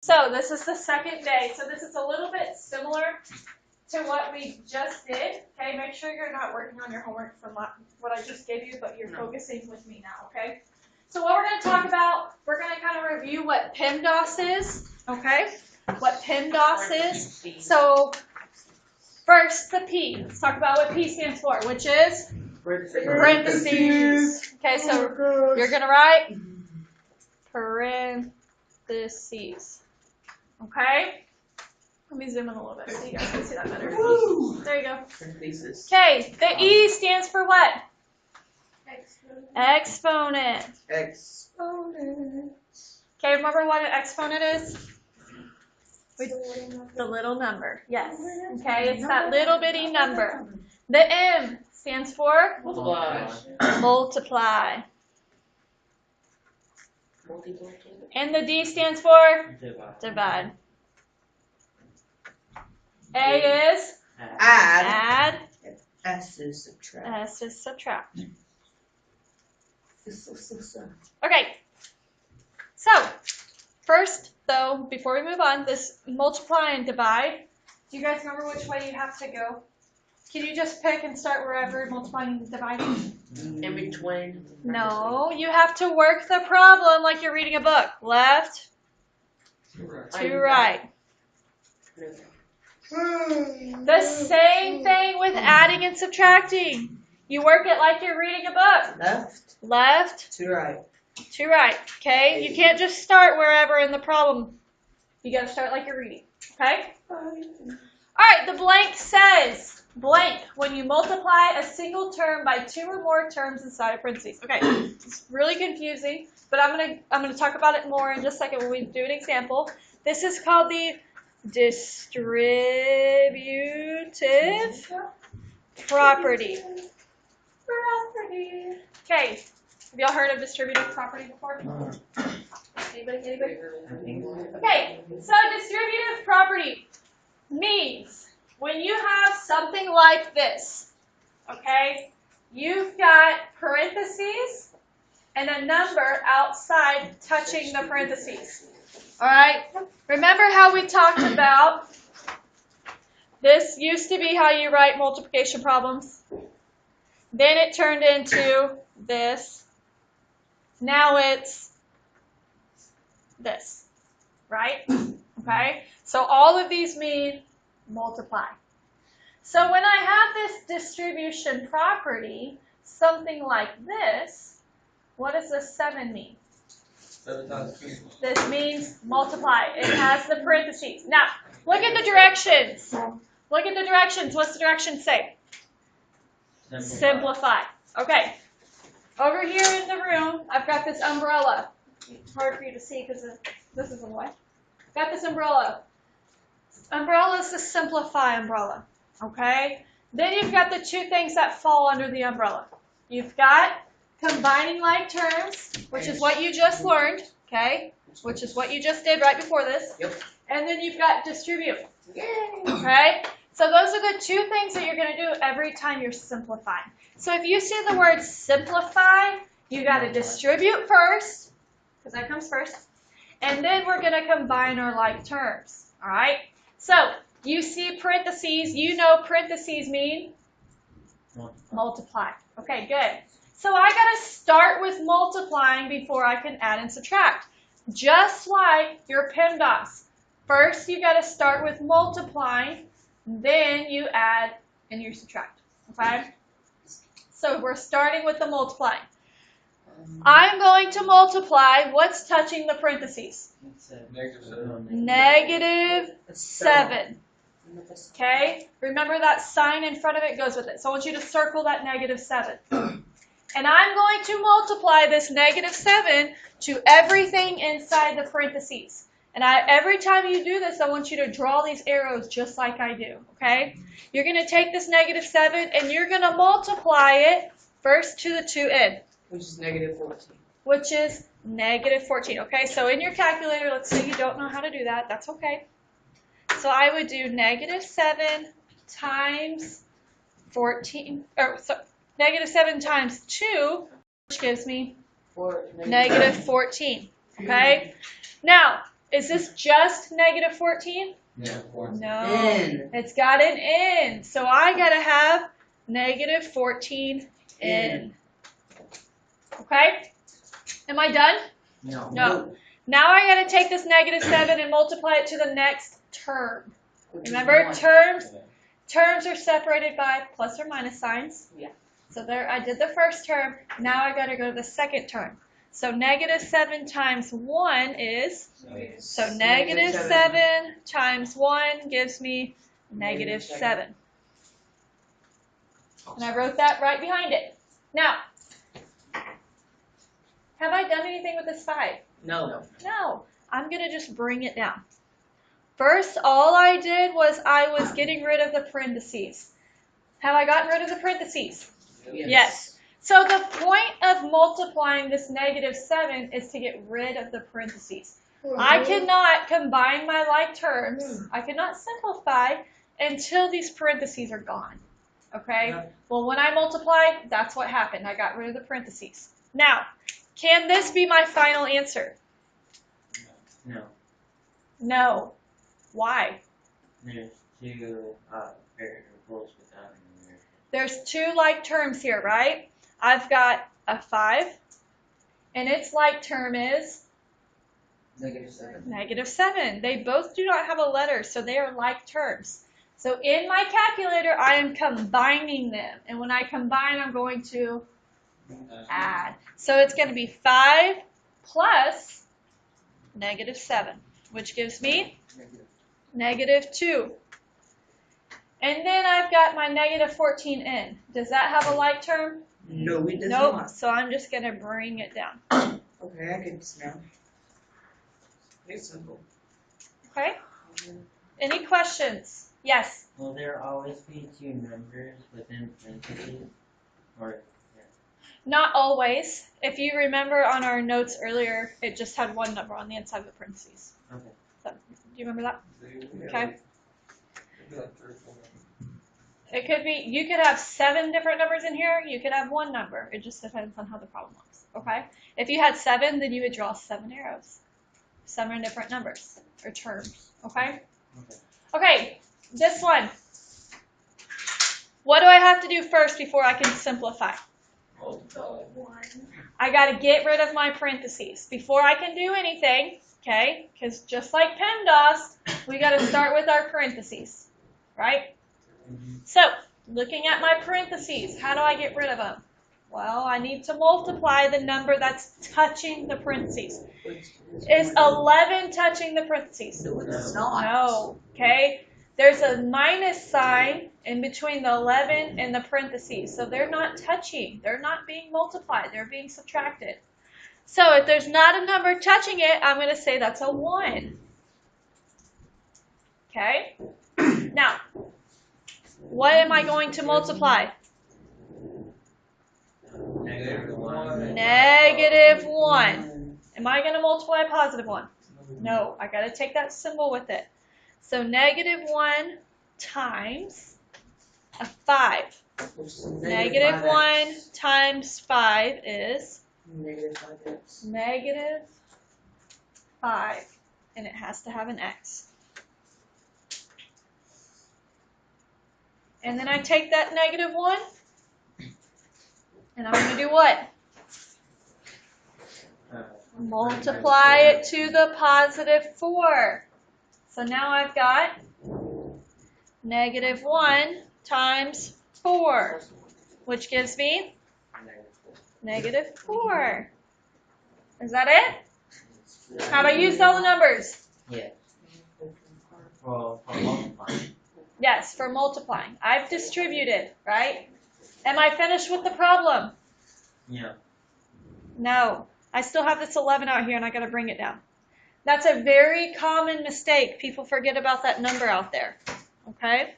So this is the second day. So this is a little bit similar to what we just did. Okay, make sure you're not working on your homework from what I just gave you, but you're focusing with me now, okay? So what we're going to talk about, we're going to kind of review what PEMDAS is, okay? What PEMDAS is. So first, the P. Let's talk about what P stands for, which is parentheses. Okay, so you're going to write parentheses. Okay? Let me zoom in a little bit so you guys can see that better. There you go. Okay, the E stands for what? Exponent. Exponent. Okay, remember what an exponent is? The little number. Yes. Okay, it's that little bitty number. The M stands for? Multiply. And the D stands for? Divide. A is? Add. S is subtract. S is subtract. Okay. So, first, though, before we move on, this multiply and divide, do you guys remember which way you have to go? Can you just pick and start wherever multiplying and dividing? In between. No, you have to work the problem like you're reading a book. Left to right. The same thing with adding and subtracting. You work it like you're reading a book. Left to right. To right. Okay? You can't just start wherever in the problem. You got to start like you're reading. Okay? Alright, the blank says, blank, when you multiply a single term by two or more terms inside of parentheses. Okay, it's really confusing, but I'm gonna talk about it more in just a second when we do an example. This is called the distributive property. Okay, have y'all heard of distributive property before? Anybody? Okay, so distributive property means when you have something like this, okay, you've got parentheses and a number outside touching the parentheses. All right, remember how we talked about this used to be how you write multiplication problems. Then it turned into this. Now it's this, right? Okay, so all of these mean multiply. So when I have this distribution property, something like this, what does this 7 mean? This means multiply. It has the parentheses. Now, look at the directions. Look at the directions. What's the direction say? Simplify. Okay. Over here in the room, I've got this umbrella. It's hard for you to see because this is in the way. I've got this umbrella. Umbrella is the simplify umbrella. Okay? Then you've got the two things that fall under the umbrella. You've got combining like terms, which is what you just learned, okay? Which is what you just did right before this. Yep. And then you've got distribute. Okay? So those are the two things that you're going to do every time you're simplifying. So if you see the word simplify, you got to distribute first, because that comes first. And then we're going to combine our like terms. All right? So you see parentheses. You know parentheses mean? Multiply. Okay, good. So I got to start with multiplying before I can add and subtract. Just like your PEMDAS. First, you got to start with multiplying. Then you add and you subtract. Okay? So we're starting with the multiplying. I'm going to multiply. What's touching the parentheses? -7. Okay? Remember that sign in front of it goes with it. So I want you to circle that -7. And I'm going to multiply this -7 to everything inside the parentheses. And every time you do this, I want you to draw these arrows just like I do, okay? You're going to take this -7 and you're going to multiply it first to the 2 end. Which is -14. Which is -14, okay? So in your calculator, let's say you don't know how to do that. That's okay. So I would do -7 times 14, or so, -7 times 2, which gives me -14, okay? Now, Is this just negative 14? Yeah. No. N. It's got an N. So I got to have negative 14 N. Okay? Am I done? No. No. Now I got to take this negative 7 and multiply it to the next term. Which is Remember, 1. terms are separated by plus or minus signs. Yeah. So there, I did the first term. Now I got to go to the second term. So negative 7 times 1 is, so negative 7 times 1 gives me negative 7. And I wrote that right behind it. Now, have I done anything with this 5? No. No. I'm going to just bring it down. First, all I did was I was getting rid of the parentheses. Have I gotten rid of the parentheses? Yes. So the point of multiplying this negative 7 is to get rid of the parentheses. I cannot combine my like terms. I cannot simplify until these parentheses are gone. Okay? Yeah. Well, when I multiplied, that's what happened. I got rid of the parentheses. Now, can this be my final answer? No. No. Why? There's two variables without a numerator. There's two like terms here, right? I've got a 5, and its like term is Negative 7. negative 7. They both do not have a letter, so they are like terms. So in my calculator, I am combining them. And when I combine, I'm going to add. So it's going to be 5 plus negative 7, which gives me negative 2. And then I've got my negative 14n. Does that have a like term? No, it does Nope. not. So I'm just going to bring it down. Okay, I can smell. It's simple. Okay? Any questions? Yes. Will there always be two numbers within parentheses? Or Not always. If you remember on our notes earlier, it just had one number on the inside of the parentheses. okay. So, do you remember that? Okay. It could be, you could have 7 different numbers in here. You could have one number. It just depends on how the problem looks. Okay? If you had 7, then you would draw 7 arrows. 7 different numbers or terms. Okay? Okay, this one. What do I have to do first before I can simplify? I got to get rid of my parentheses before I can do anything, okay? Because just like PEMDAS, we got to start with our parentheses, right? So, looking at my parentheses, how do I get rid of them? Well, I need to multiply the number that's touching the parentheses. Is 11 touching the parentheses? No, it's not. No, okay? There's a minus sign in between the 11 and the parentheses. So they're not touching. They're not being multiplied. They're being subtracted. So if there's not a number touching it, I'm going to say that's a 1. Okay? Now, what am I going to multiply? Negative 1. Negative 1. Am I going to multiply a positive 1? No, I got to take that symbol with it. So negative 1 times a 5. Negative 1 times 5 is Negative 5x. negative 5. And it has to have an x. And then I take that negative 1. And I'm going to do what? Multiply it to the positive 4. So now I've got negative 1 times 4, which gives me negative 4. Is that it? Have I used all the numbers? Yeah. For multiplying. Yes, for multiplying. I've distributed, right? Am I finished with the problem? Yeah. No. I still have this 11 out here and I got to bring it down. That's a very common mistake. People forget about that number out there. Okay?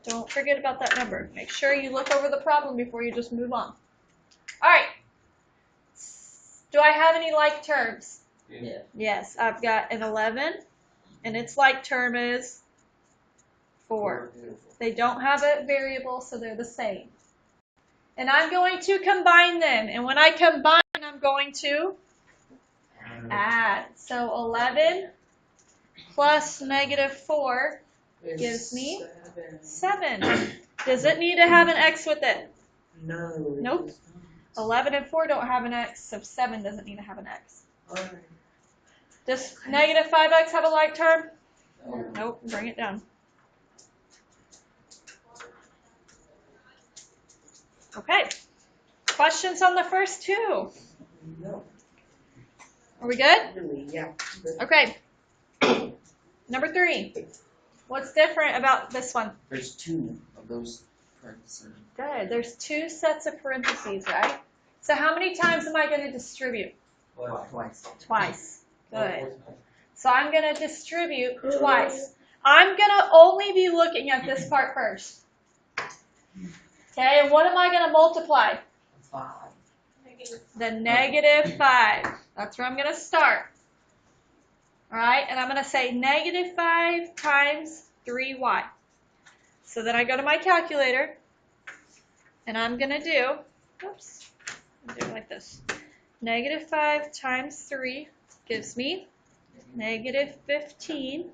Don't forget about that number. Make sure you look over the problem before you just move on. All right. Do I have any like terms? Yeah. Yes, I've got an 11, and its like term is 4. They don't have a variable, so they're the same. And I'm going to combine them. And when I combine, I'm going to Add. So 11 plus negative 4 gives me 7. Does it need to have an x with it? No. Nope. 11 and 4 don't have an x, so 7 doesn't need to have an x. Alright. Does negative 5x have a like term? Nope. Bring it down. Okay. Questions on the first two? No. Are we good? Really, yeah. Okay. Number 3. What's different about this one? There's 2 of those parentheses. Good. There's 2 sets of parentheses, right? So how many times am I going to distribute? Twice. Twice. Good. So I'm going to distribute twice. I'm going to only be looking at this part first. Okay, and what am I going to multiply? 5. The negative 5. That's where I'm going to start. All right, and I'm going to say negative 5 times 3y. So then I go to my calculator, and I'm going to do, oops, I'll do it like this. Negative 5 times 3 gives me negative 15,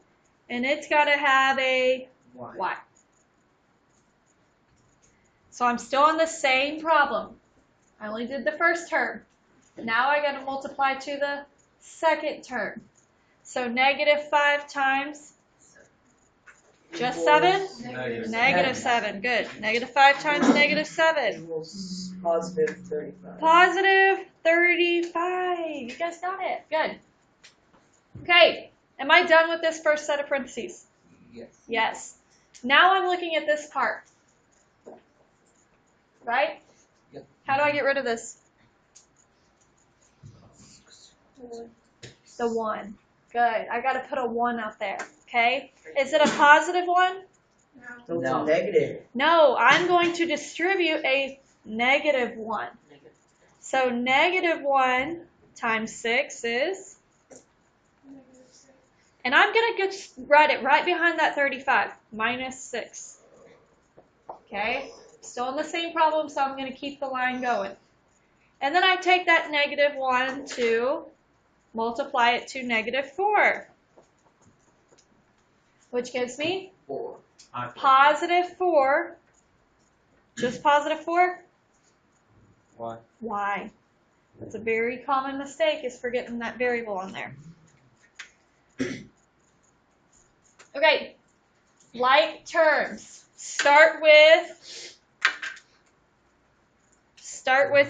and it's got to have a y. So I'm still on the same problem. I only did the first term. Now I got to multiply to the second term. So negative 5 times just 7? Negative 7. Good. Negative 5 times negative 7. Equals positive 35. Positive 35. You guys got it. Good. Okay. Am I done with this first set of parentheses? Yes. Yes. Now I'm looking at this part. Right? Yep. How do I get rid of this? The 1. Good. I got to put a 1 out there. Okay? Is it a positive 1? So No. it's negative. No, I'm going to distribute a negative 1. So negative 1 times 6 is? And I'm going to write it right behind that 35. Minus 6. Okay? Still in the same problem, so I'm going to keep the line going. And then I take that negative 1 to multiply it to negative 4. Which gives me 4. positive 4. Just positive 4? Why? Y. That's a very common mistake, is forgetting that variable on there. Okay, like terms. Start with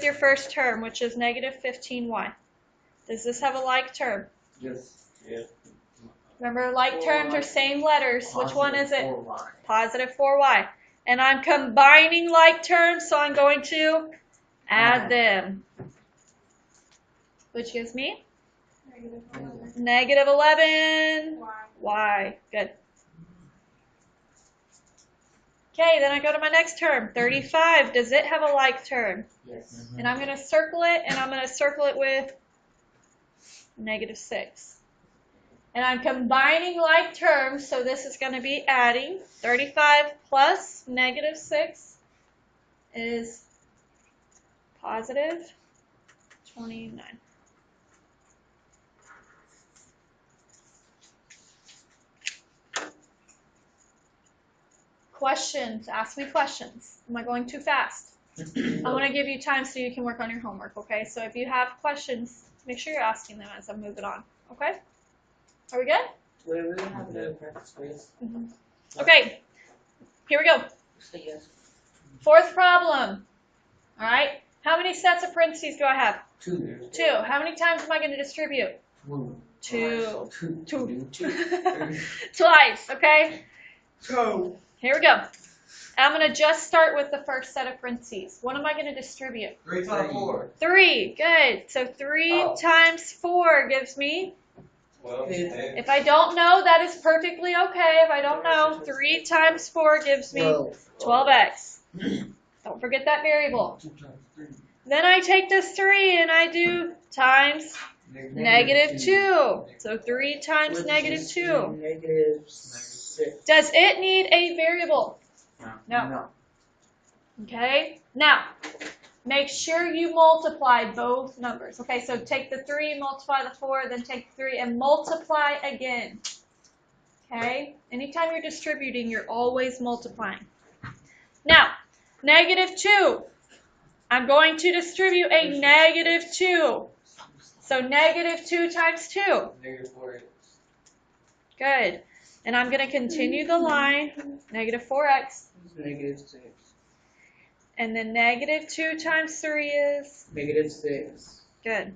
your first term, which is negative 15y. Does this have a like term? Yes. Remember, like terms are same letters. Which one is it? 4y. Positive 4y. And I'm combining like terms, so I'm going to add them. Which gives me? Negative 11 y. Good. Okay, then I go to my next term, 35. Does it have a like term? Yes. And I'm going to circle it, and I'm going to circle it with negative 6. And I'm combining like terms, so this is going to be adding. 35 plus negative 6 is positive 29. Questions. Ask me questions. Am I going too fast? I want to give you time so you can work on your homework, okay? So if you have questions, make sure you're asking them as I'm moving on, okay? Are we good? Wait, we don't have no practice quiz. Okay, here we go. Say yes. Fourth problem. All right, how many sets of parentheses do I have? 2. 2. How many times am I going to distribute? 2. 2. Twice, okay? So, Here we go. I'm going to just start with the first set of parentheses. What am I going to distribute? 3 times 4. 3. Good. So 3 times 4 gives me, 12. if I don't know, that is perfectly okay. If I don't know, 3 times 4 gives me 12x. Don't forget that variable. 2 times 3. Then I take this 3 and I do times negative 2. So 3 times negative 2. Negative 6. Does it need a variable? No. No. Okay. Now, make sure you multiply both numbers. Okay, so take the 3, multiply the 4, then take the 3 and multiply again. Okay, anytime you're distributing, you're always multiplying. Now, -2. I'm going to distribute a -2. So -2 times 2. Negative 4x. Good. And I'm going to continue the line, -4x. -6. And then -2 times 3 is? -6. Good.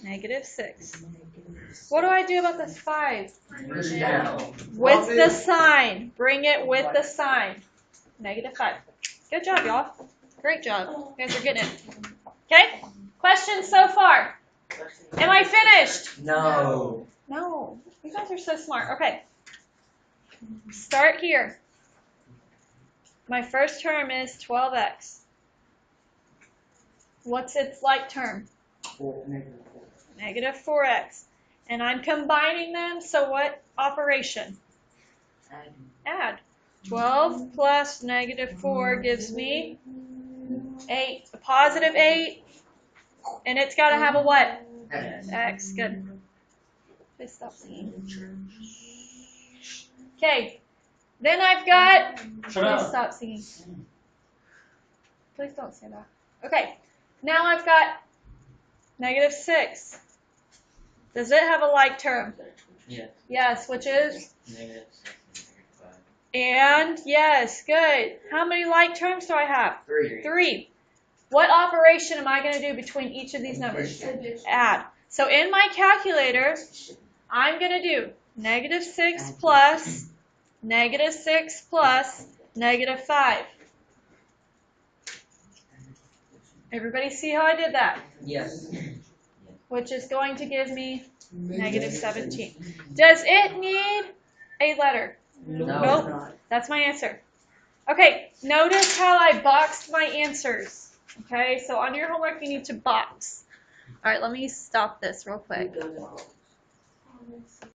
-6. What do I do about this 5? Bring it down. With the sign. Bring it with the sign. -5. Good job, y'all. Great job. You guys are getting it. Okay? Questions so far? Am I finished? No. No. You guys are so smart. Okay. Start here. My first term is 12x. What's its like term? -4x. And I'm combining them, so what operation? Add. 12 plus -4 gives me 8. A positive 8. And it's got to have a what? X. Good. Please stop singing. Okay. Then I've got... Please stop singing. Please don't say that. Okay. Now I've got -6. Does it have a like term? Yes. Yes, which is? -6 and -5. And, yes, good. How many like terms do I have? 3. 3. What operation am I going to do between each of these numbers? Add. So in my calculator, I'm going to do -6 plus -6 plus -5. Everybody see how I did that? Yes. Which is going to give me -17. Does it need a letter? No. That's my answer. Okay, notice how I boxed my answers. Okay, so on your homework you need to box. All right, let me stop this real quick.